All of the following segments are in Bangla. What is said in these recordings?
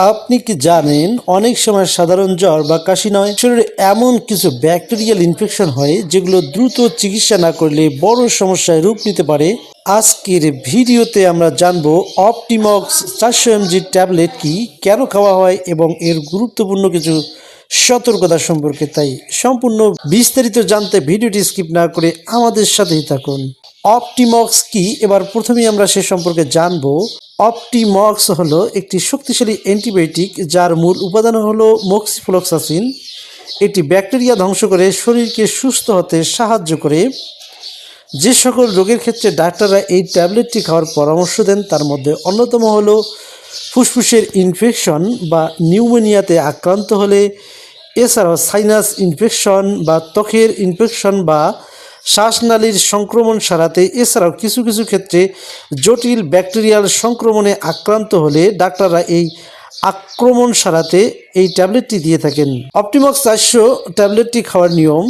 আপনি কি জানেন অনেক সময় সাধারণ জ্বর বা কাশি নয়, শরীরে এমন কিছু ব্যাকটেরিয়াল ইনফেকশন হয় যেগুলো দ্রুত চিকিৎসা না করলে বড় সমস্যায় রূপ নিতে পারে। আজকের ভিডিওতে আমরা জানবো অপটিমক্স 400 mg ট্যাবলেট কি, কেন খাওয়া হয় এবং এর গুরুত্বপূর্ণ কিছু সতর্কতা সম্পর্কে। তাই সম্পূর্ণ বিস্তারিত জানতে ভিডিওটি স্কিপ না করে আমাদের সাথেই থাকুন। অপটিমক্স কি, এবার প্রথমেই আমরা সে সম্পর্কে জানবো। অপটিমক্স হলো একটি শক্তিশালী অ্যান্টিবায়োটিক যার মূল উপাদান হলো মক্সিফ্লোক্সাসিন। এটি ব্যাকটেরিয়া ধ্বংস করে শরীরকে সুস্থ হতে সাহায্য করে। যে সকল রোগের ক্ষেত্রে ডাক্তাররা এই ট্যাবলেটটি খাওয়ার পরামর্শ দেন তার মধ্যে অন্যতম হলো ফুসফুসের ইনফেকশন বা নিউমোনিয়াতে আক্রান্ত হলে, এছাড়াও সাইনাস ইনফেকশন বা ত্বকের ইনফেকশন বা শ্বাসনালীর সংক্রমণ সারাতে, এছাড়াও কিছু কিছু ক্ষেত্রে জটিল ব্যাকটেরিয়াল সংক্রমণে আক্রান্ত হলে ডাক্তাররা এই আক্রমণ সারাতে এই ট্যাবলেটটি দিয়ে থাকেন। অপটিমক্স 400 ট্যাবলেটটি খাওয়ার নিয়ম: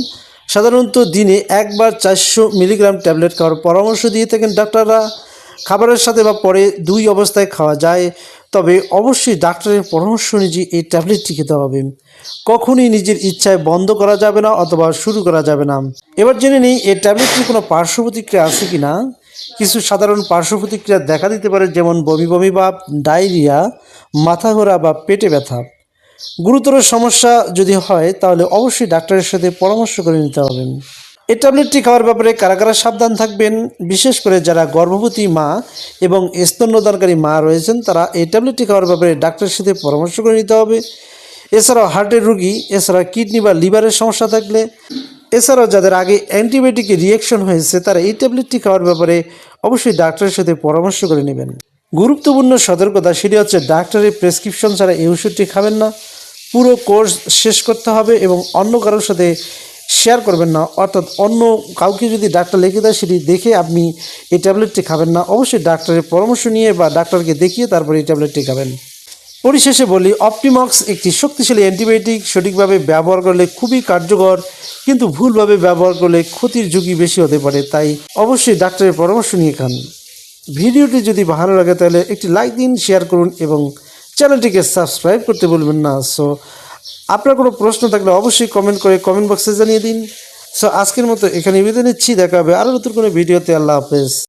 সাধারণত দিনে একবার 400 মিলিগ্রাম ট্যাবলেট খাওয়ার পরামর্শ দিয়ে থাকেন ডাক্তাররা। খাবারের সাথে বা পরে 2 অবস্থায় খাওয়া যায়, তবে অবশ্যই ডাক্তারের পরামর্শ অনুযায়ী এই ট্যাবলেটটি খেতে হবে। কখনই নিজের ইচ্ছায় বন্ধ করা যাবে না অথবা শুরু করা যাবে না। এবার জেনে নেই এই ট্যাবলেটটির কোনো পার্শ্ব প্রতিক্রিয়া আছে কি না। কিছু সাধারণ পার্শ্ব প্রতিক্রিয়া দেখা দিতে পারে, যেমন বমি বমি ভাব, ডায়রিয়া, মাথা ঘোরা বা পেটে ব্যথা। গুরুতর সমস্যা যদি হয় তাহলে অবশ্যই ডাক্তারের সাথে পরামর্শ করে নিতে হবে। এই ট্যাবলেটটি খাওয়ার ব্যাপারে কারা কারা সাবধান থাকবেন, বিশেষ করে যারা গর্ভবতী মা এবং স্তন্যদানকারী মা রয়েছেন তারা এই ট্যাবলেটটি খাওয়ার ব্যাপারে ডাক্তারের সাথে পরামর্শ করে নিতে হবে। এছাড়াও হার্টের রোগী, এছাড়া কিডনি বা লিভারের সমস্যা থাকলে, এছাড়াও যাদের আগে অ্যান্টিবায়োটিকের রিয়াকশন হয়েছে তারা এই ট্যাবলেটটি খাওয়ার ব্যাপারে অবশ্যই ডাক্তারের সাথে পরামর্শ করে নেবেন। গুরুত্বপূর্ণ সতর্কতা সেটি হচ্ছে ডাক্তারের প্রেসক্রিপশন ছাড়া এই ওষুধটি খাবেন না। পুরো কোর্স শেষ করতে হবে এবং অন্য কারোর সাথে শেয়ার করবেন না, অর্থাৎ অন্য কাউকে যদি ডাক্তার লিখে দেয় সেটি দেখে আপনি এই ট্যাবলেটটি খাবেন না। অবশ্যই ডাক্তারের পরামর্শ নিয়ে বা ডাক্তারকে দেখিয়ে তারপর এই ট্যাবলেটটি খাবেন। পরিশেষে বলি, অপটিমক্স একটি শক্তিশালী অ্যান্টিবায়োটিক। সঠিকভাবে ব্যবহার করলে খুবই কার্যকর, কিন্তু ভুলভাবে ব্যবহার করলে ক্ষতির ঝুঁকি বেশি হতে পারে। তাই অবশ্যই ডাক্তারের পরামর্শ নিয়ে খান। ভিডিওটি যদি ভালো লাগে তাহলে একটি লাইক দিন, শেয়ার করুন এবং চ্যানেলটিকে সাবস্ক্রাইব করতে বলবেন না। সো আপনার কোনো প্রশ্ন থাকলে অবশ্যই কমেন্ট করে কমেন্ট বক্সে জানিয়ে দিন। সো আজকের মতো এখানে বিদায় নিচ্ছি, দেখা হবে আরও নতুন কোনো ভিডিওতে। আল্লাহ হাফেজ।